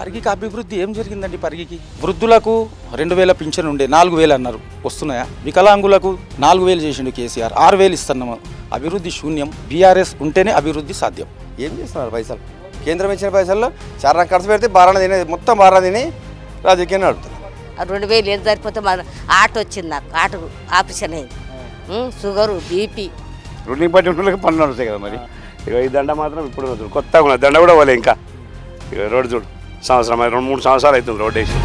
పరిగికి అభివృద్ధి ఏం జరిగిందండి? పరిగికి వృద్ధులకు 2000 పింఛన్ ఉండే 4000 అన్నారు, వస్తున్నాయా? వికలాంగులకు 4000 చేసిండు కేసీఆర్, 6000 ఇస్తున్నాము. అభివృద్ధి శూన్యం. బీఆర్ఎస్ ఉంటేనే అభివృద్ధి సాధ్యం. ఏం చేస్తున్నారు పైసలు? కేంద్రం ఇచ్చిన పైసల్లో చాలా ఖర్చు పెడితే బారాన తినే మొత్తం బారాన తిని రాజకీయాన్ని నడుపుతారు. 2000 ఏం సరిపోతే ఆటో వచ్చింది, నాకు ఆటో ఆపరేషన్ అయింది, షుగరు బీపీ. రూలింగ్ పార్టీ ఉన్న పనులు నడుస్తాయి కదా. మరి ఇక ఈ దండ మాత్రం ఇప్పుడు కొత్తగా ఉన్నది, దండ కూడా పోలే ఇంకా. ఇక రోడ్డు చూడు, సంవత్సరం 2-3 సంవత్సరాలు అవుతుంది రోడ్డు వేసి.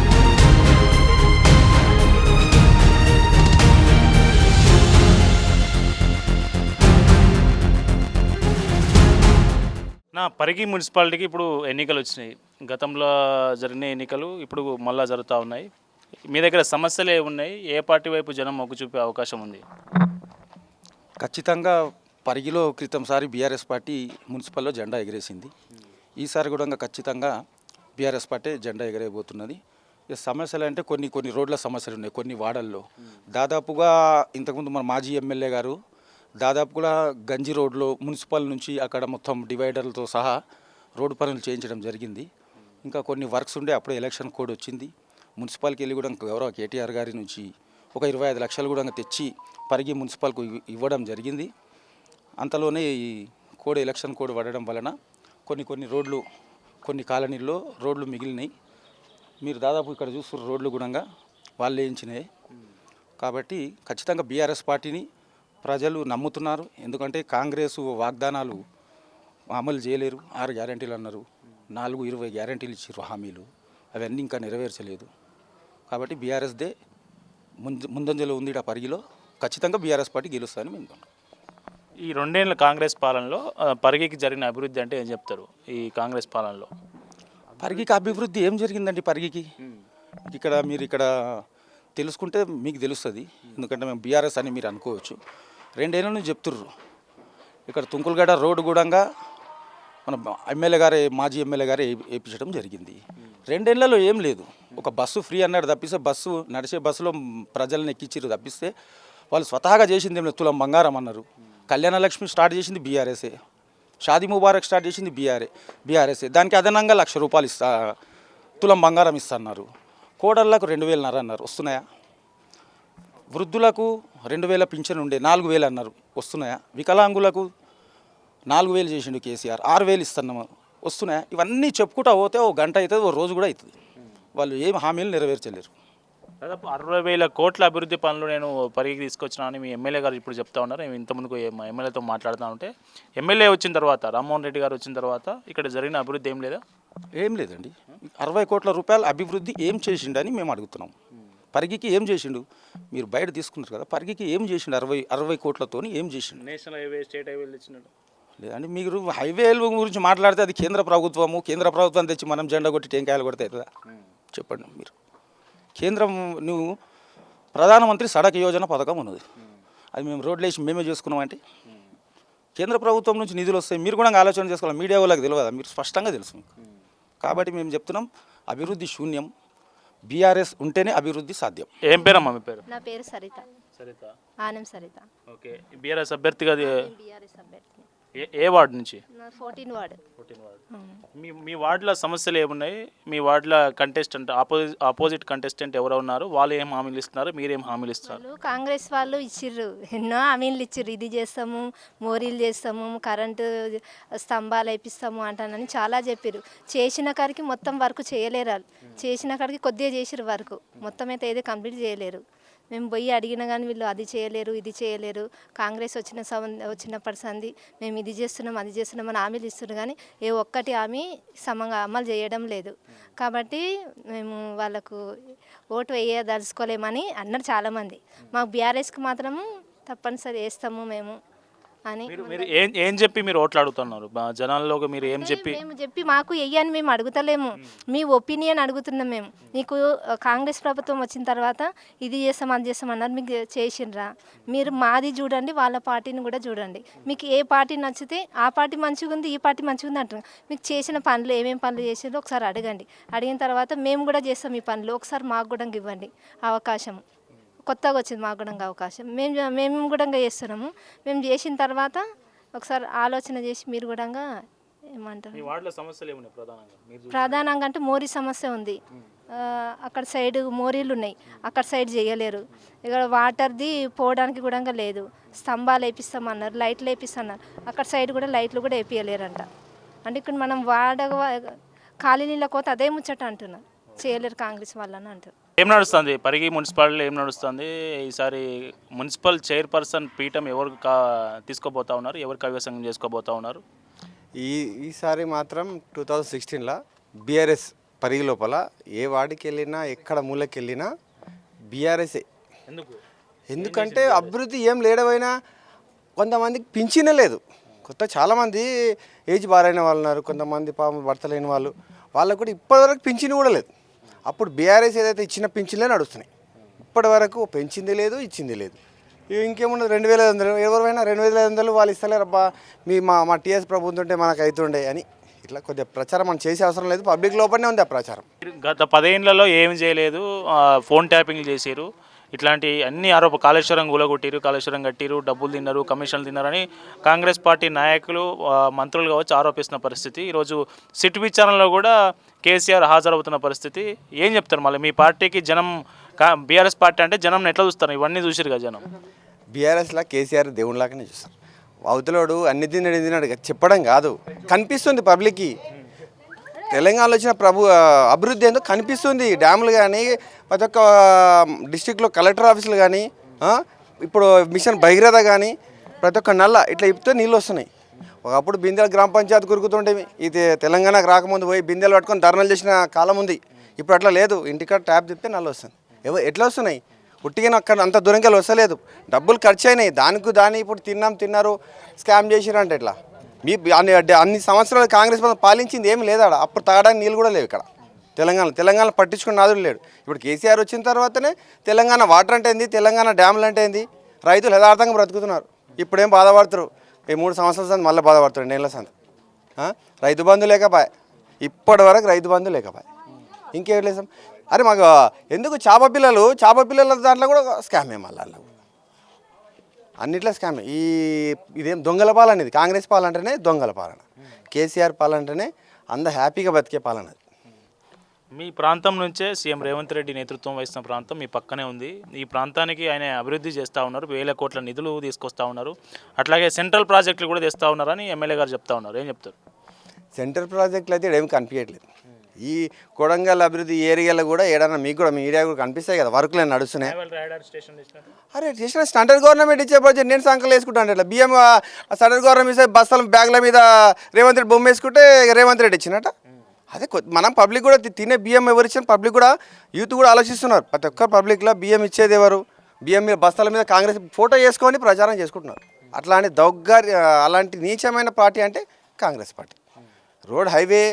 పరిగి మున్సిపాలిటీకి ఇప్పుడు ఎన్నికలు వచ్చినాయి. గతంలో జరిగిన ఎన్నికలు ఇప్పుడు మళ్ళా జరుగుతూ ఉన్నాయి. మీ దగ్గర సమస్యలు ఏమున్నాయి? ఏ పార్టీ వైపు జనం మొగ్గు చూపే అవకాశం ఉంది? ఖచ్చితంగా పరిగిలో క్రితంసారి బీఆర్ఎస్ పార్టీ మున్సిపల్లో జెండా ఎగిరేసింది. ఈసారి కూడా ఖచ్చితంగా బీఆర్ఎస్ పార్టీ జెండా ఎగరేయబోతున్నది. ఇక సమస్యలు అంటే కొన్ని రోడ్ల సమస్యలు ఉన్నాయి, కొన్ని వార్డల్లో. దాదాపుగా ఇంతకుముందు మన మాజీ ఎమ్మెల్యే గారు దాదాపు కూడా గంజి రోడ్లో మున్సిపల్ నుంచి అక్కడ మొత్తం డివైడర్లతో సహా రోడ్డు పనులు చేయించడం జరిగింది. ఇంకా కొన్ని వర్క్స్ ఉండే, అప్పుడే ఎలక్షన్ కోడ్ వచ్చింది. మున్సిపాల్కి వెళ్ళి కూడా గౌరవ కేటీఆర్ గారి నుంచి ఒక 25 లక్షలు కూడా తెచ్చి పరిగి మున్సిపల్కు ఇవ్వడం జరిగింది. అంతలోనే ఈ ఎలక్షన్ కోడ్ పడడం వలన కొన్ని రోడ్లు, కొన్ని కాలనీల్లో రోడ్లు మిగిలినాయి. మీరు దాదాపు ఇక్కడ చూస్తున్న రోడ్లు కూడా వాళ్ళు వేయించినాయి. కాబట్టి ఖచ్చితంగా బీఆర్ఎస్ పార్టీని ప్రజలు నమ్ముతున్నారు. ఎందుకంటే కాంగ్రెస్ వాగ్దానాలు అమలు చేయలేరు. 6 గ్యారెంటీలు అన్నారు, 20 గ్యారెంటీలు ఇచ్చారు హామీలు, అవన్నీ ఇంకా నెరవేర్చలేదు. కాబట్టి బీఆర్ఎస్దే ముందంజలో ఉంది ఆ పరిగిలో. ఖచ్చితంగా బీఆర్ఎస్ పార్టీ గెలుస్తారని మేము అనుకుంటున్నాం. ఈ 2 ఏళ్ళ కాంగ్రెస్ పాలనలో పరిగికి జరిగిన అభివృద్ధి అంటే ఏం చెప్తారు? ఈ కాంగ్రెస్ పాలనలో పరిగికి అభివృద్ధి ఏం జరిగిందండి? పరిగికి మీరు ఇక్కడ తెలుసుకుంటే మీకు తెలుస్తుంది. ఎందుకంటే మేము బీఆర్ఎస్ అని మీరు అనుకోవచ్చు. 2 ఏళ్ళ నుంచి చెప్తుర్రు. ఇక్కడ తుంకులగడ్డ రోడ్డు కూడా మన మాజీ ఎమ్మెల్యే గారే వేయించడం జరిగింది. 2 ఏళ్లలో ఏం లేదు. ఒక బస్సు ఫ్రీ అన్నాడు తప్పిస్తే, నడిచే బస్సులో ప్రజలను ఎక్కించారు తప్పిస్తే వాళ్ళు స్వతహాగా చేసింది ఏం లేదు. తులం బంగారం అన్నారు. కళ్యాణ లక్ష్మి స్టార్ట్ చేసింది బీఆర్ఎస్ఏ, షాదీ ముబారక్ స్టార్ట్ చేసింది బీఆర్ఎస్ఏ. దానికి అదనంగా ₹1,00,000 తులం బంగారం ఇస్తున్నారు. కోడళ్ళకు 2,500 అన్నారు, వస్తున్నాయా? వృద్ధులకు 2000 పింఛన్ ఉండే 4000 అన్నారు, వస్తున్నాయా? వికలాంగులకు 4000 చేసిండు కేసీఆర్, 6000 ఇస్తున్నాము, వస్తున్నాయా? ఇవన్నీ చెప్పుకుంటా పోతే ఓ గంట అవుతుంది, ఓ రోజు కూడా అవుతుంది. వాళ్ళు ఏం హామీలు నెరవేర్చలేరు. దాదాపు 60,000 కోట్ల అభివృద్ధి పనులు నేను పరిగికి తీసుకొచ్చినా అని మీ ఎమ్మెల్యే గారు ఇప్పుడు చెప్తా ఉన్నారు. నేను ఇంతకుముందుకు మా ఎమ్మెల్యేతో మాట్లాడుతూ ఉంటే, ఎమ్మెల్యే వచ్చిన తర్వాత, రామ్మోహన్ రెడ్డి గారు వచ్చిన తర్వాత ఇక్కడ జరిగిన అభివృద్ధి ఏం లేదా? ఏం లేదండి. 60 కోట్ల రూపాయల అభివృద్ధి ఏం చేసిండని మేము అడుగుతున్నాం. పరిగికి ఏం చేసిండు? మీరు బయట తీసుకున్నారు కదా, పరిగికి ఏం చేసిండు? 60 కోట్లతో ఏం చేసిండు? నేషనల్ హైవే, స్టేట్ హైవేలు ఇచ్చినాడు. లేదండి, మీరు హైవేల గురించి మాట్లాడితే అది కేంద్ర ప్రభుత్వం తెచ్చి మనం జెండా కొట్టి టెంకాయలు కొడితే అవుతుందా? చెప్పండి మీరు. కేంద్రం, నువ్వు ప్రధానమంత్రి సడక్ యోజన పథకం ఉన్నది, అది మేము రోడ్లు వేసి మేమే చేసుకున్నామంటే కేంద్ర ప్రభుత్వం నుంచి నిధులు వస్తాయి. మీరు కూడా ఆలోచన చేసుకోవాలి. మీడియా వాళ్ళకి తెలియదా? మీరు స్పష్టంగా తెలుసు మీకు. కాబట్టి మేము చెప్తున్నాం, అభివృద్ధి శూన్యం. బీఆర్ఎస్ ఉంటేనే అభివృద్ధి సాధ్యం. ఏం పేరమ్మా మీ పేరు? నా పేరు సరిత. ఆనం సరిత. ఓకే, బీఆర్ఎస్ అభ్యర్థిగా బీఆర్ఎస్ అభ్యర్థి. ఏ వార్డు నుంచి? 14 వార్డు. మీ వార్డులో సమస్యలు ఏమున్నాయి? మీ వార్డులో కంటెస్టెంట్, ఆపోజిట్ కంటెస్టెంట్ ఎవరు ఉన్నారు? వాళ్ళు ఏం హామీలు ఇస్తున్నారు, మీరేం హామీలు ఇస్తున్నారు? కాంగ్రెస్ వాళ్ళు ఇచ్చిర్రు, ఎన్నో హామీలు ఇచ్చిర్రు. ఇది చేస్తాము, మోరీలు చేస్తాము, కరెంటు స్తంభాలు వేపిస్తాము అంటానని చాలా చెప్పారు. చేసిన కాడికి మొత్తం వర్క్ చేయలేరు. వాళ్ళు చేసిన కాడికి కొద్దిగా చేసిరు వర్క్, మొత్తం అయితే ఏదో కంప్లీట్ చేయలేరు. మేము పోయి అడిగినా కానీ వీళ్ళు అది చేయలేరు, ఇది చేయలేరు. కాంగ్రెస్ వచ్చినప్పటి సంది మేము ఇది చేస్తున్నాం, అది చేస్తున్నాం అని హామీలు ఇస్తున్నారు, కానీ ఏ ఒక్కటి హామీ సమంగా అమలు చేయడం లేదు. కాబట్టి మేము వాళ్ళకు ఓటు వేయదలుచుకోలేమని అన్నారు చాలామంది. మాకు బీఆర్ఎస్కి మాత్రం తప్పనిసరి వేస్తాము మేము అని. మీరు ఏం చెప్పి మీరు ఓట్లు అడుగుతున్నారు జనాల్లో? మీరు ఏం చెప్పి? మేము చెప్పి మాకు వెయ్యని మేము అడుగుతలేము, మీ ఒపీనియన్ అడుగుతున్నాం. మేము మీకు కాంగ్రెస్ ప్రభుత్వం వచ్చిన తర్వాత ఇది చేస్తాం, అది చేస్తాం అన్నారు, మీకు చేసిండ్రా? మీరు మాది చూడండి, వాళ్ళ పార్టీని కూడా చూడండి. మీకు ఏ పార్టీ నచ్చితే ఆ పార్టీ మంచిగా ఉంది, ఈ పార్టీ మంచిగా ఉంది అంటున్నారు. మీకు చేసిన పనులు ఏమేమి పనులు చేసిండ్రో ఒకసారి అడగండి. అడిగిన తర్వాత మేము కూడా చేస్తాం ఈ పనులు, ఒకసారి మాకు కూడా ఇవ్వండి అవకాశం. కొత్తగా వచ్చింది మాకు కూడా అవకాశం, మేము కూడా చేస్తున్నాము. మేము చేసిన తర్వాత ఒకసారి ఆలోచన చేసి మీరు కూడా ఏమంటారు ఈ వార్డులో సమస్యలు ఏమున్నాయి ప్రధానంగా మీరు ప్రధానంగా అంటే మోరీ సమస్య ఉంది. అక్కడ సైడ్ మోరీలు ఉన్నాయి, అక్కడ సైడ్ చేయలేరు. ఇక్కడ వాటర్ది పోవడానికి కూడా లేదు. స్తంభాలు వేపిస్తామన్నారు, లైట్లు వేపిస్తున్నారు, అక్కడ సైడ్ కూడా లైట్లు కూడా వేపించలేరంట. అంటే ఇక్కడ మనం కాలనీల కోత అదే ముచ్చట అంటున్నారు, చేయలేరు కాంగ్రెస్ వాళ్ళని అంటారు. ఏం నడుస్తుంది పరిగి మున్సిపాలిటీలో ఏం నడుస్తుంది ఈసారి? మున్సిపల్ చైర్పర్సన్ పీఠం ఎవరు తీసుకోబోతా ఉన్నారు, ఎవరు కైవసం చేసుకోబోతా ఉన్నారు? ఈసారి మాత్రం 2016లో బీఆర్ఎస్ పరిగి లోపల ఏ వాడికి వెళ్ళినా ఎక్కడ మూలకి వెళ్ళినా బీఆర్ఎస్ఏ. ఎందుకంటే అభివృద్ధి ఏం లేడవైనా కొంతమందికి పింఛనే లేదు. చాలామంది ఏజ్ బారైన వాళ్ళు ఉన్నారు, కొంతమంది పాపం భర్త లేని వాళ్ళకు కూడా ఇప్పటివరకు పింఛన్ కూడా లేదు. అప్పుడు బీఆర్ఎస్ ఏదైతే ఇచ్చిన పింఛన్లే నడుస్తున్నాయి. ఇప్పటివరకు పెంచింది లేదు, ఇచ్చింది లేదు. ఇంకేమున్నది 2500, ఎవరైనా 2500 వాళ్ళు ఇస్తలేరు. అబ్బా మా టీఎస్ ప్రభుత్వం ఉంటే మనకు అవుతుండే అని ఇట్లా కొద్దిగా ప్రచారం మనం చేసే అవసరం లేదు, పబ్లిక్ లోపలనే ఉంది ఆ ప్రచారం. గత 10 ఏళ్లలో ఏమి చేయలేదు, ఫోన్ ట్యాపింగ్ చేసారు, ఇట్లాంటి అన్ని కాళేశ్వరం కూలగొట్టిరు, కాళేశ్వరం కట్టిరు, డబ్బులు తిన్నారు, కమిషన్లు తిన్నారని కాంగ్రెస్ పార్టీ నాయకులు మంత్రులు కావచ్చు ఆరోపిస్తున్న పరిస్థితి. ఈరోజు సిట్ విచారణలో కూడా కేసీఆర్ హాజరవుతున్న పరిస్థితి. ఏం చెప్తారు మళ్ళీ మీ పార్టీకి? జనం బీఆర్ఎస్ పార్టీ అంటే జనం ఎట్లా చూస్తారు? ఇవన్నీ చూసారు కదా జనం. బీఆర్ఎస్లా కేసీఆర్ దేవునిలాగానే చూస్తారు. అవతలోడు అన్ని తిన్నాడు చెప్పడం కాదు, కనిపిస్తుంది పబ్లిక్కి. తెలంగాణలో వచ్చిన అభివృద్ధి ఏందో కనిపిస్తుంది. డ్యాములు కానీ, ప్రతి ఒక్క డిస్టిక్లో కలెక్టర్ ఆఫీసులు కానీ, ఇప్పుడు మిషన్ భగీరథ కానీ, ప్రతి ఒక్క నల్ల ఇట్లా ఇప్పితే నీళ్ళు వస్తున్నాయి. ఒకప్పుడు బిందెలు గ్రామ పంచాయతీ కురుకుతుండేవి. ఇది తెలంగాణకు రాకముందు పోయి బిందెలు పట్టుకొని ధర్నాలు చేసిన కాలం ఉంది. ఇప్పుడు అట్లా లేదు, ఇంటికాడ ట్యాప్ తిప్పితే నల్ల వస్తుంది. ఎట్లా వస్తున్నాయి? పుట్టిన అక్కడ అంత దూరంకెళ్ళి వస్తలేదు, డబ్బులు ఖర్చు అయినాయి. దాని ఇప్పుడు తిన్నారు స్కామ్ చేసిరు అంటే ఎట్లా? అన్ని సంవత్సరాలు కాంగ్రెస్ పాలించింది ఏమి లేదా? అప్పుడు తాగడానికి నీళ్ళు కూడా లేవు ఇక్కడ తెలంగాణ పట్టించుకున్న నాదుడు లేడు. ఇప్పుడు కేసీఆర్ వచ్చిన తర్వాతనే తెలంగాణ వాటర్ అంటే ఏంది, తెలంగాణ డ్యాములు అంటే ఏంది, రైతులు యథార్థంగా బ్రతుకుతున్నారు. ఇప్పుడేం బాధపడతారు? ఈ 3 సంవత్సరాల సంది మళ్ళీ బాధపడతారు, 2 ఏళ్ళ సంది. రైతు బంధు లేకపోయా, ఇప్పటి వరకు రైతు బంధు లేకపోయా, ఇంకేం లేదు. అరే మాకు ఎందుకు చేప పిల్లల దాంట్లో కూడా స్కామే, మళ్ళీ అన్నిట్లో స్కామే. ఇదేం దొంగల పాలన, ఇది కాంగ్రెస్ పాలన దొంగల పాలన, కేసీఆర్ పాలన హ్యాపీగా బతికే పాలన. మీ ప్రాంతం నుంచే సీఎం రేవంత్ రెడ్డి నేతృత్వం వహిస్తున్న ప్రాంతం మీ పక్కనే ఉంది. ఈ ప్రాంతానికి ఆయన అభివృద్ధి చేస్తూ ఉన్నారు, 1000 కోట్ల నిధులు తీసుకొస్తూ ఉన్నారు, అట్లాగే సెంట్రల్ ప్రాజెక్టులు కూడా తెస్తూ ఉన్నారని ఎమ్మెల్యే గారు చెప్తా ఉన్నారు. ఏం చెప్తారు? సెంట్రల్ ప్రాజెక్టులు అయితే ఏమి కనిపించట్లేదు. ఈ కొడంగల్ అభివృద్ధి ఏరియాలో కూడా ఏడన్నా మీకు కూడా మీ ఏరియా కూడా కనిపిస్తాయి కదా, వర్కులు నడుస్తున్నాయి. అరే చేసిన స్టాండర్డ్ గవర్నమెంట్ ఇచ్చే ప్రాజెక్ట్ నేను సంకలు వేసుకుంటాను. ఇట్లా బియ్యం స్టాండర్డ్ గవర్నమెంట్ ఇస్తే బస్తాల బ్యాగ్ల మీద రేవంత్ రెడ్డి బొమ్మ వేసుకుంటే రేవంత్ రెడ్డి ఇచ్చినట్ట. అదే మనం పబ్లిక్ కూడా తినే బియ్యం ఎవరు ఇచ్చిన పబ్లిక్ కూడా యూత్ కూడా ఆలోచిస్తున్నారు. ప్రతి ఒక్కరు పబ్లిక్లో బియ్యం ఇచ్చేది ఎవరు, బియ్యం మీద బస్తాల మీద కాంగ్రెస్ ఫోటో వేసుకొని ప్రచారం చేసుకుంటున్నారు. అట్లాంటి అలాంటి నీచమైన పార్టీ అంటే Congress party. Road highway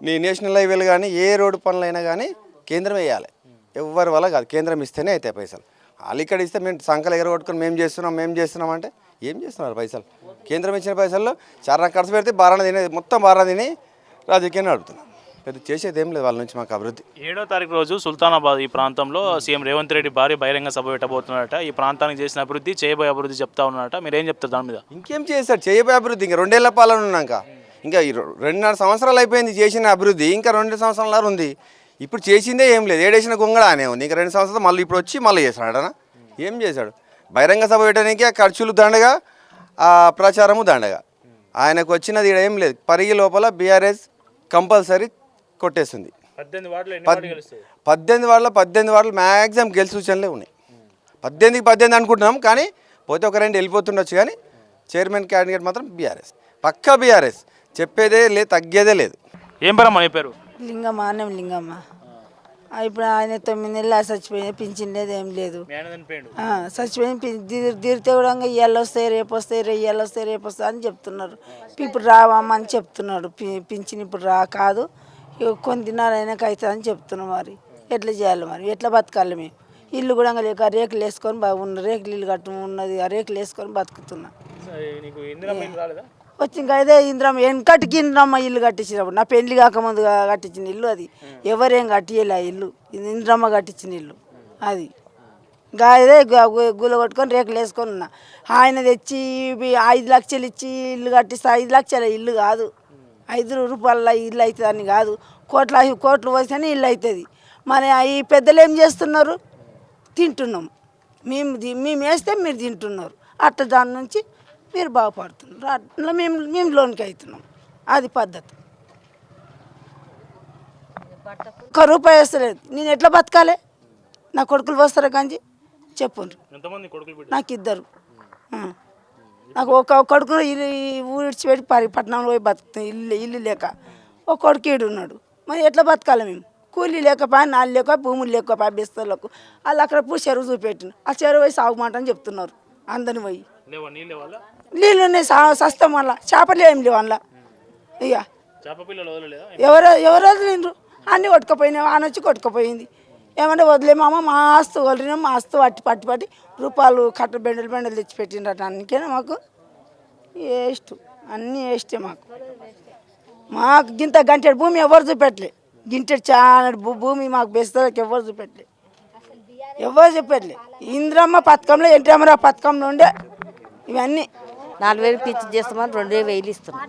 national హైవేలు కానీ ఏ రోడ్డు పనులైనా కానీ కేంద్రం వేయాలి, ఎవరి వల్ల కాదు, కేంద్రం ఇస్తేనే అవుతాయి పైసలు. వాళ్ళు ఇక్కడ ఇస్తే మేము సంకలు ఎగరగొట్టుకొని మేము చేస్తున్నాం అంటే ఏం చేస్తున్నారు? పైసలు కేంద్రం ఇచ్చిన పైసల్లో చాలా ఖర్చు పెడితే మొత్తం బారాన తిని రాజకీయాన్ని అడుగుతున్నాం. పెద్ద చేసేది ఏం లేదు వాళ్ళ నుంచి మాకు అభివృద్ధి. 7వ తారీఖు రోజు సుల్తానాబాద్ ఈ ప్రాంతంలో సీఎం రేవంత్ రెడ్డి భారీ బహిరంగ సభ పెట్టబోతున్నారట. ఈ ప్రాంతానికి చేసిన అభివృద్ధి, చేయబోయే అభివృద్ధి చెప్తా ఉన్నారట. మీరు ఏం చెప్తారు దాని మీద? ఇంకేం చేశారు? చేయబోయే అభివృద్ధి ఇంకా 2 ఏళ్ల పాలన ఉన్నాక, ఇంకా 2.5 సంవత్సరాలు అయిపోయింది చేసిన అభివృద్ధి, ఇంకా 2 సంవత్సరాల ఉంది. ఇప్పుడు చేసిందే ఏం లేదు, ఏడేసిన గొంగళ అనే ఉంది. ఇంకా 2 సంవత్సరాలు మళ్ళీ ఇప్పుడు వచ్చి మళ్ళీ చేస్తున్నాడనా? ఏం చేశాడు? బహిరంగ సభ పెట్టడానికి ఖర్చులు దండగా, ప్రచారము దండగా. ఆయనకు వచ్చినది ఇక్కడ ఏం లేదు. పరిగి లోపల బీఆర్ఎస్ కంపల్సరీ కొట్టేస్తుంది. 18 వార్డులు మ్యాక్సిమం గెలిచి సూచనలే ఉన్నాయి. 18 అనుకుంటున్నాం, కానీ పోతే ఒక 2 వెళ్ళిపోతుండొచ్చు. కానీ చైర్మన్ క్యాండిడేట్ మాత్రం బీఆర్ఎస్, పక్కా బీఆర్ఎస్, చెప్పేదే లేదు, తగ్గేదే లేదు. ఏం పరమ్మా నీ పేరు? లింగమ్మ, అన్నం లింగమ్మ. ఇప్పుడు ఆయన 9 నెలలు చచ్చిపోయిన పింఛన్ లేదు, ఏం లేదు. చచ్చిపోయిన తీరితే కూడా ఇవాళ వస్తాయి రేపు వస్తాయి, ఇవాళ వస్తాయి రేపు వస్తాయి అని చెప్తున్నారు. ఇప్పుడు రావమ్మా అని చెప్తున్నాడు. పింఛన్ ఇప్పుడు కాదు, కొన్ని దినాలు అయినాక అవుతుంది అని చెప్తున్నాం. మరి ఎట్లా చేయాలి? మరి ఎట్లా బతకాలి? మేము ఇల్లు కూడా లేక రేకులు వేసుకొని బాగున్న రేకులు ఇల్లు కట్టు ఉన్నది, ఆ రేకులు వేసుకొని బతుకుతున్నా. వచ్చి ఇంకా అదే ఇంద్రమ్మ వెనకటికి ఇంద్రమ్మ ఇల్లు కట్టించినప్పుడు, నా పెళ్లి కాకముందు కట్టించిన ఇల్లు అది. ఎవరేం కట్టియలే ఆ ఇల్లు, ఇంద్రమ్మ కట్టించిన ఇల్లు అది. ఇంకా అదే గుల కొట్టుకొని రేకులు వేసుకొని ఉన్నా. ఆయన తెచ్చి 5 లక్షలు ఇచ్చి ఇల్లు కట్టిస్తే 5 లక్షల ఇల్లు కాదు, రూపాయల ఇల్లు అవుతుంది అని కాదు, కోట్లు పోస్తేనే ఇల్లు అవుతుంది. మరి ఈ పెద్దలు ఏం చేస్తున్నారు? తింటున్నాం. మేము వేస్తే మీరు తింటున్నారు, అట్లా దాని నుంచి మీరు బాగుపడుతున్నారు, అట్లా మేము లోన్కి అవుతున్నాం. అది పద్ధతి. ఒక్క రూపాయి వేస్తలేదు. నేను ఎట్లా బతకాలి? నా కొడుకులు వస్తారా గంజి చెప్పుండ్రు. ఎంతమంది కొడుకులు బిడ్డ? నాకు 2. నాకు ఒక కొడుకు ఊరు ఇడిచిపెట్టి పట్టణంలో పోయి బతుకుతాం, ఇల్లు లేక. ఒక కొడుకు ఈడు ఉన్నాడు. మరి ఎట్లా బతకాలి మేము? కూలీ లేకపోయా, నాళ్ళు లేక, భూములు లేకపోయా, బెస్తలకు వాళ్ళు అక్కడ చెరువు చూపెట్టిన ఆ చెరువు పోయి సాగుమాటని చెప్తున్నారు అందరిని పోయి. నీళ్ళు ఉన్నాయి, సస్తం వల్ల చేపలు ఏం లేవు అందులో. ఇక ఎవరు వదిలిండ్రు? అన్నీ కొట్టుకుపోయినాయి, ఆనొచ్చి కొట్టుకుపోయింది. ఏమంటే వదిలేమామ, మా ఆస్తు వదిలినాం, మా ఆస్తు పట్టి రూపాయలు బెండలు తెచ్చిపెట్టిండ్రట. అందుకేనా మాకు వేస్ట్, అన్నీ వేస్టే మాకు గింత గంటెడు భూమి ఎవరు చూపెట్టలే. గింటెడు చాలా భూమి మాకు బెస్తలకు ఎవరు చూపెట్టలే, ఎవరు చెప్పట్లే. ఇంద్రమ్మ పథకంలో, ఎన్టీఆర్ పథకంలో ఉండే ఇవన్నీ. 4000 పింఛన్ చేస్తామని 2000 ఇస్తున్నాం.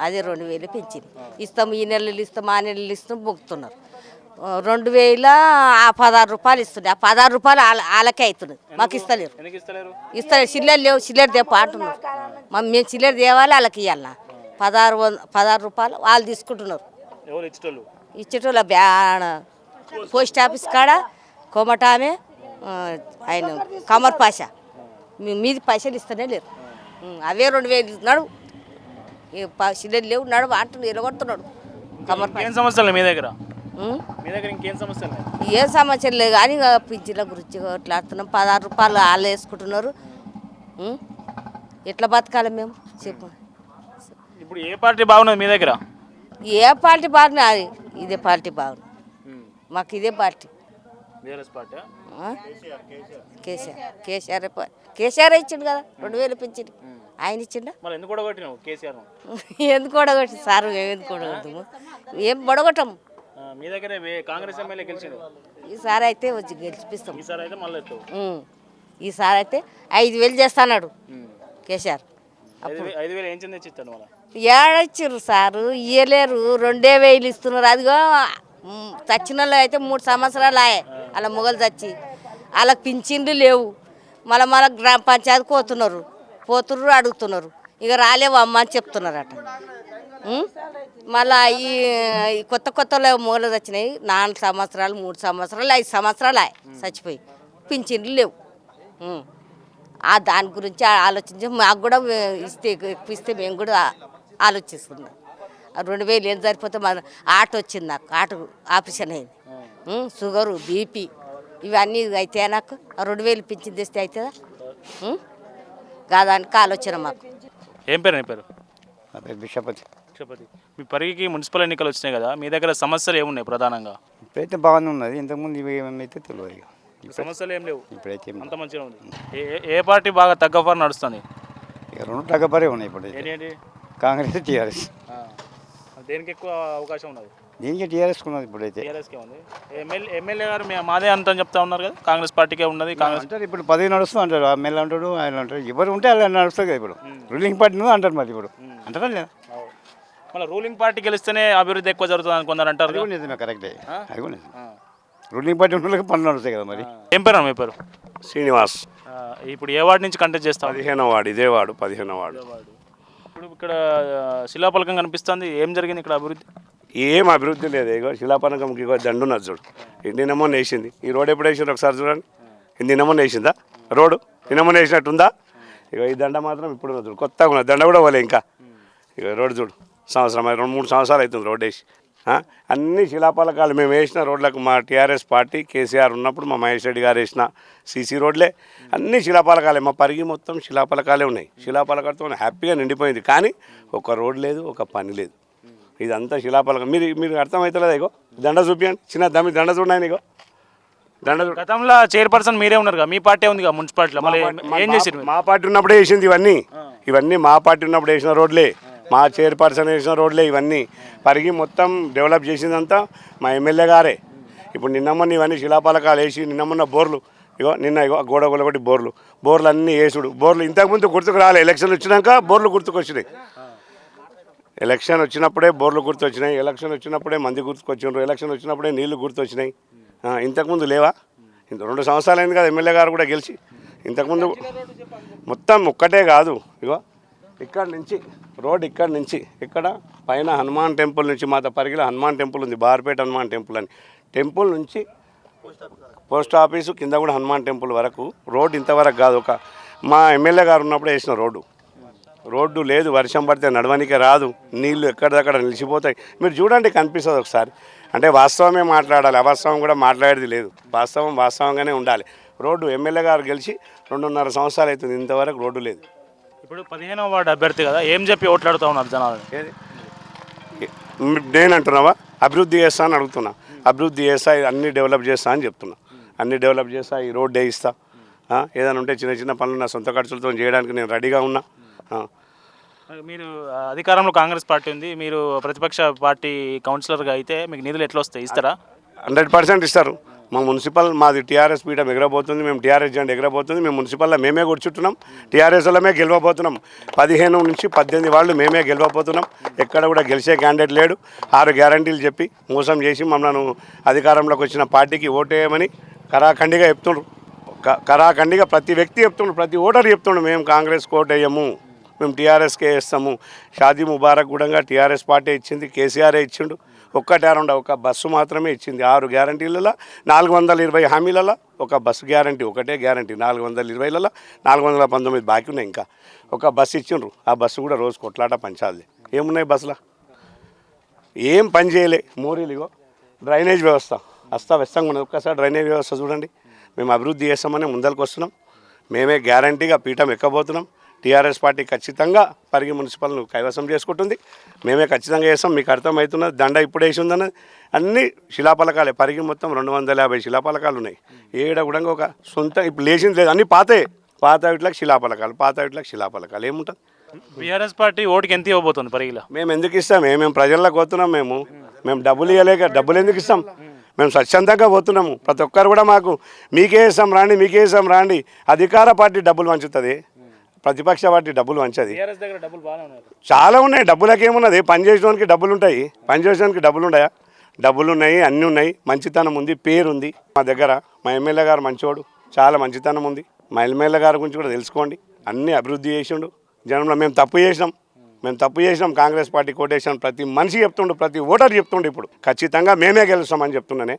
అదే 2000 పింఛన్ ఇస్తాము, ఈ నెలలు ఇస్తాము, ఆ నెలలు ఇస్తాం మొక్కుతున్నారు. 2000 16 రూపాయలు ఇస్తుండే. ఆ 16 రూపాయలు వాళ్ళకే అవుతున్నాయి, మాకు ఇస్తలేరు. చిల్లర లేవు, చిల్లర దేప అంటున్నారు. మేము చిల్లర తేవాలి, వాళ్ళకి ఇవ్వాలన్నా. 16 రూపాయలు వాళ్ళు తీసుకుంటున్నారు. ఇచ్చేటోళ్ళ పోస్ట్ ఆఫీస్ కాడ కోమటామే ఆయన కమర్ పాషా మీది పైసలు ఇస్తూనే లేరు. అవే 2000 నడు చిల్లర లేవు నడు అంటున్నాడు, ఎలగొడుతున్నాడు కమర్ పాషా. ఏం సమస్యలు మీ దగ్గర? ఇంకేం సమస్యలు? ఏం సమస్యలు లేవు కానీ పింఛన్ల గురించి కొట్లాడుతున్నాం. 16 రూపాయలు వాళ్ళు వేసుకుంటున్నారు. ఎట్లా బతకాలి మేము చెప్పు? ఇప్పుడు ఏ పార్టీ బాగున్నది మీ దగ్గర? ఏ పార్టీ బాగున్నా ఇదే పార్టీ బాగుంది మాకు, ఇదే పార్టీ. కేసీఆర్ ఇచ్చిండు కదా 2000 పింఛన్, ఆయన ఇచ్చిండా? ఎందుకు ఓడగొట్టి సార్? ఎందుకు ఓడగొడతాము? ఏం బొడగొట్టము. మీ దగ్గర కాంగ్రెస్ ఎమ్మెల్యే గెలిచిండు. ఈసారి అయితే వచ్చి గెలిపిస్తాం. ఈసారి అయితే 5000 చేస్తాడు కేసీఆర్. 5000 ఏం చెంది ఇస్తాను మళ్ళీ? ఏడొచ్చిర్రు సారు, ఇయ్యలేరు. 2000 ఇస్తున్నారు. అదిగో చచ్చిన వాళ్ళు అయితే 3 సంవత్సరాలు ఆయే అలా మొగలు చచ్చి, వాళ్ళకి పింఛన్లు లేవు. మళ్ళీ గ్రామ పంచాయతీ పోతున్నారు అడుగుతున్నారు. ఇక రాలేవు అమ్మ అని చెప్తున్నారట. మళ్ళీ ఈ కొత్త మొగలు చచ్చినాయి. 4 సంవత్సరాలు, 3 సంవత్సరాలు, 5 సంవత్సరాలు ఆయే చచ్చిపోయి, పింఛన్లు లేవు. దాని గురించి ఆలోచించి మాకు కూడా ఇస్తే మేము కూడా ఆలోచిస్తున్నాం. 2000 ఏం సరిపోతే మన ఆటో వచ్చింది, నాకు ఆటో ఆపరేషన్ అయింది. షుగరు, బీపీ ఇవన్నీ అయితే నాకు 2000 పింఛన్ తెస్తే అవుతుందా? కాదానికి ఆలోచన మాకు. ఏం పేరు? నీ పేరు? నా పేరు బిషపతి. మీ పరిగికి మున్సిపల్ ఎన్నికలు వచ్చినాయి కదా, మీ దగ్గర సమస్యలు ఏమున్నాయి ప్రధానంగా? ఇప్పుడైతే బాగానే ఉన్నది, ఇంతకుముందు ఇవి ఏమైతే తెలియదు. సమస్యలు ఏం లేవు, ఇప్పుడైతే అంత మంచిగా ఉంది. ఏ పార్టీ బాగా తగ్గఫర్ నడుస్తుంది? ఇక 2 తగ్గపరే ఉన్నాయి ఇప్పుడు. ఏంటి? కాంగ్రెస్, టీఆర్ఎస్. దేనికి ఎక్కువ అవకాశం ఉన్నది? దీనికి టీఆర్ఎస్ ఉన్నది ఇప్పుడైతే. టీఆర్ఎస్కే ఉంది. ఎమ్మెల్యే గారు మాదే అంత చెప్తా ఉన్నారు కదా, కాంగ్రెస్ పార్టీకే ఉన్నది. కాంగ్రెస్ అంటారు ఇప్పుడు 10 నడుస్తుంది అంటారు, ఎమ్మెల్యే అంటాడు, ఆయన అంటారు. ఎవరు ఉంటే అలా నడుస్తుంది కదా ఇప్పుడు. రూలింగ్ పార్టీ అంటారు, మరి ఇప్పుడు అంటారా లేదా? మళ్ళీ రూలింగ్ పార్టీ గెలిస్తేనే అభివృద్ధి ఎక్కువ జరుగుతుంది అనుకున్నారు అంటారు. అది కూడా నిజమే, కరెక్టే. అది కూడా నిజమే. రూలింగ్ పార్టీ ఉన్న వాళ్ళకి పనులు నడుస్తాయి కదా మరి. ఏం పేరు? మీ పేరు? శ్రీనివాస్. ఇప్పుడు ఏ వార్డు నుంచి కంటెస్ట్ చేస్తాం? 15వ వార్డు. ఇదే వార్డు 15వ వార్డు. ఇప్పుడు ఇక్కడ శిలాఫలకం కనిపిస్తుంది, ఏం జరిగింది ఇక్కడ అభివృద్ధి? ఏం అభివృద్ధి లేదు. ఇగో శిలాపలకంకి ఇగో దండు ఉన్నది చూడు. నిన్నమో వేసింది. ఈ రోడ్ ఎప్పుడు వేసింది ఒకసారి చూడండి. నిన్నమో వేసిందా రోడ్డు? నిన్నమో వేసినట్టుందా? ఇగో ఈ దండ మాత్రం ఇప్పుడు ఉన్నది చూడు, కొత్తగా ఉన్నది. దండ కూడా పోలే ఇంకా. ఇక రోడ్డు చూడు, సంవత్సరం 2-3 సంవత్సరాలు అవుతుంది రోడ్ వేసి. అన్ని శిలాపలకాలు మేము వేసిన రోడ్లకు మా టీఆర్ఎస్ పార్టీ కేసీఆర్ ఉన్నప్పుడు మా మహేష్ రెడ్డి గారు వేసిన సీసీ రోడ్లే అన్ని శిలాపలకాలే. మా పరిగి మొత్తం శిలాపలకాలే ఉన్నాయి. శిలాపలకాలతో హ్యాపీగా నిండిపోయింది. కానీ ఒక రోడ్ లేదు, ఒక పని లేదు. ఇదంతా శిలాపలకం. మీరు అర్థమవుతలేదు. ఇగో దండ చూపించండి, చిన్న దండ చూడండి. ఇగో దండ. గతంలో చైర్పర్సన్ మీరే ఉన్నారు కదా, మీ పార్టీ ఉంది కదా మున్సిపాలిటీలో, మళ్ళీ ఏం చేసారు? మా పార్టీ ఉన్నప్పుడే వేసింది ఇవన్నీ మా పార్టీ ఉన్నప్పుడు వేసిన రోడ్లే, మా చైర్పర్సన్ వేసిన రోడ్లే ఇవన్నీ. పరిగి మొత్తం డెవలప్ చేసిందంతా మా ఎమ్మెల్యే గారే. ఇప్పుడు నిన్నమ్మన్న ఇవన్నీ శిలాపలకాలు వేసి, నిన్నమ్మన్న బోర్లు ఇగో గోడ ఒకటి బోర్లు అన్నీ వేసుడు. బోర్లు ఇంతకుముందు గుర్తుకు రాలే, ఎలక్షన్లు వచ్చినాక బోర్లు గుర్తుకొచ్చినాయి. ఎలక్షన్ వచ్చినప్పుడే బోర్లు గుర్తొచ్చినాయి, ఎలక్షన్ వచ్చినప్పుడే మంది గుర్తుకొచ్చిండ్రు, ఎలక్షన్ వచ్చినప్పుడే నీళ్లు గుర్తొచ్చినాయి. ఇంతకుముందు లేవా? 2 సంవత్సరాలు అయింది కదా ఎమ్మెల్యే గారు కూడా గెలిచి. ఇంతకుముందు మొత్తం ఒక్కటే కాదు, ఇగో ఇక్కడి నుంచి రోడ్, ఇక్కడి నుంచి ఇక్కడ పైన హనుమాన్ టెంపుల్ నుంచి మాత పరిగిల హనుమాన్ టెంపుల్ ఉంది, బార్పేట హనుమాన్ టెంపుల్ అని, టెంపుల్ నుంచి పోస్ట్ ఆఫీసు కింద కూడా హనుమాన్ టెంపుల్ వరకు రోడ్ ఇంతవరకు కాదు. మా ఎమ్మెల్యే గారు ఉన్నప్పుడు వేసిన రోడ్డు లేదు, వర్షం పడితే నడవనికే రాదు, నీళ్లు ఎక్కడిదక్కడ నిలిచిపోతాయి. మీరు చూడండి, కనిపిస్తుంది ఒకసారి. అంటే వాస్తవమే మాట్లాడాలి, అవాస్తవం కూడా మాట్లాడేది లేదు. వాస్తవంగానే ఉండాలి. రోడ్డు ఎమ్మెల్యే గారు గెలిచి 2.5 సంవత్సరాలు అవుతుంది, ఇంతవరకు రోడ్డు లేదు. ఇప్పుడు 15వ వార్డు అభ్యర్థి కదా, ఏం చెప్పి ఓట్లాడుతూ ఉన్నారు జనాలు? నేను అంటున్నావా అభివృద్ధి చేస్తా అని అడుగుతున్నా. అభివృద్ధి చేస్తా, అన్నీ డెవలప్ చేస్తా అని చెప్తున్నా. అన్నీ డెవలప్ చేస్తా, ఈ రోడ్ వేయిస్తా, ఏదైనా ఉంటే చిన్న పనులు నా సొంత ఖర్చులతో చేయడానికి నేను రెడీగా ఉన్నా. మీరు అధికారంలో కాంగ్రెస్ పార్టీ ఉంది, మీరు ప్రతిపక్ష పార్టీ కౌన్సిలర్గా అయితే మీకు నిధులు ఎట్లా వస్తాయి? ఇస్తారా? 100% ఇస్తారు. మా మున్సిపల్, మాది టీఆర్ఎస్ పీఠం ఎగరబోతుంది, మేము టీఆర్ఎస్ జెండా ఎగరబోతుంది. మేము మున్సిపల్లో మేమే కూర్చుంటున్నాం, టీఆర్ఎస్లమే గెలవబోతున్నాం. 15 నుంచి 18 వాళ్ళు మేమే గెలవబోతున్నాం. ఎక్కడ కూడా గెలిచే క్యాండిడేట్ లేడు. 6 గ్యారంటీలు చెప్పి మోసం చేసి మమ్మల్ని అధికారంలోకి వచ్చిన పార్టీకి ఓటేయమని కరాఖండిగా చెప్తుండ్రు. కరాఖండిగా ప్రతి వ్యక్తి చెప్తుండ్రు, ప్రతి ఓటర్ చెప్తుండ్రు, మేము కాంగ్రెస్కి ఓటేయము, మేము టీఆర్ఎస్కే వేస్తాము. షాదీ ముబారక్ కూడా టీఆర్ఎస్ పార్టీ ఇచ్చింది, కేసీఆరే ఇచ్చిండు. ఒక బస్సు మాత్రమే ఇచ్చింది. 6 గ్యారంటీలలో 420 హామీలలో ఒక బస్సు గ్యారంటీ, ఒకటే గ్యారంటీ. 420లలో 419 బాకీ ఉన్నాయి. ఇంకా ఒక బస్సు ఇచ్చిండ్రు, ఆ బస్సు కూడా రోజు కొట్లాట పంచాలి. ఏమున్నాయి బస్సులో? ఏం పని చేయలే. మోరీలిగో డ్రైనేజ్ వ్యవస్థ అస్తవ్యస్తంగా ఉన్నది. ఒక్కసారి డ్రైనేజ్ వ్యవస్థ చూడండి. మేము అభివృద్ధి చేస్తామని ముందరికి వస్తున్నాం. మేమే గ్యారంటీగా పీఠం ఎక్కబోతున్నాం. టీఆర్ఎస్ పార్టీ ఖచ్చితంగా పరిగి మున్సిపల్ను కైవసం చేసుకుంటుంది. మేమే ఖచ్చితంగా చేస్తాం. మీకు అర్థమవుతున్నది. దండ ఇప్పుడు వేసి ఉందన్నది. అన్ని శిలాపలకాలే. పరిగి మొత్తం 250 శిలాపలకాలు ఉన్నాయి. ఏడ కూడా ఒక సొంత ఇప్పుడు లేచింది లేదు, అన్ని పాత వీటికి శిలాపలకాలు ఏముంటుంది? బీఆర్ఎస్ పార్టీ ఓటుకి ఎంత ఇవ్వబోతుంది పరిగిలో? మేము ఎందుకు ఇస్తాం? మేము ప్రజల్లోకి పోతున్నాం. మేము డబ్బులు ఇవ్వలేక డబ్బులు ఎందుకు ఇస్తాం? మేము స్వచ్ఛందంగా పోతున్నాము. ప్రతి ఒక్కరు కూడా మాకు మీకే ఇస్తాం రాండి. అధికార పార్టీ డబ్బులు వంచుతుంది, ప్రతిపక్ష పార్టీ డబ్బులు వంచది. చాలా ఉన్నాయి. డబ్బులకి ఏమున్నది? పనిచేసేవానికి డబ్బులు ఉంటాయి, పనిచేసేవానికి డబ్బులు ఉంటాయా? డబ్బులు ఉన్నాయి, అన్నీ ఉన్నాయి, మంచితనం ఉంది, పేరుంది మా దగ్గర. మా ఎమ్మెల్యే గారు మంచివాడు, చాలా మంచితనం ఉంది. మా ఎమ్మెల్యే గారి గురించి కూడా తెలుసుకోండి. అన్నీ అభివృద్ధి చేసిండు. జనంలో మేము తప్పు చేసినాం, కాంగ్రెస్ పార్టీ కోటేషన్ ప్రతి మనిషి చెప్తుండు, ప్రతి ఓటర్ చెప్తుండు. ఇప్పుడు ఖచ్చితంగా మేమే గెలుస్తామని చెప్తున్నానే.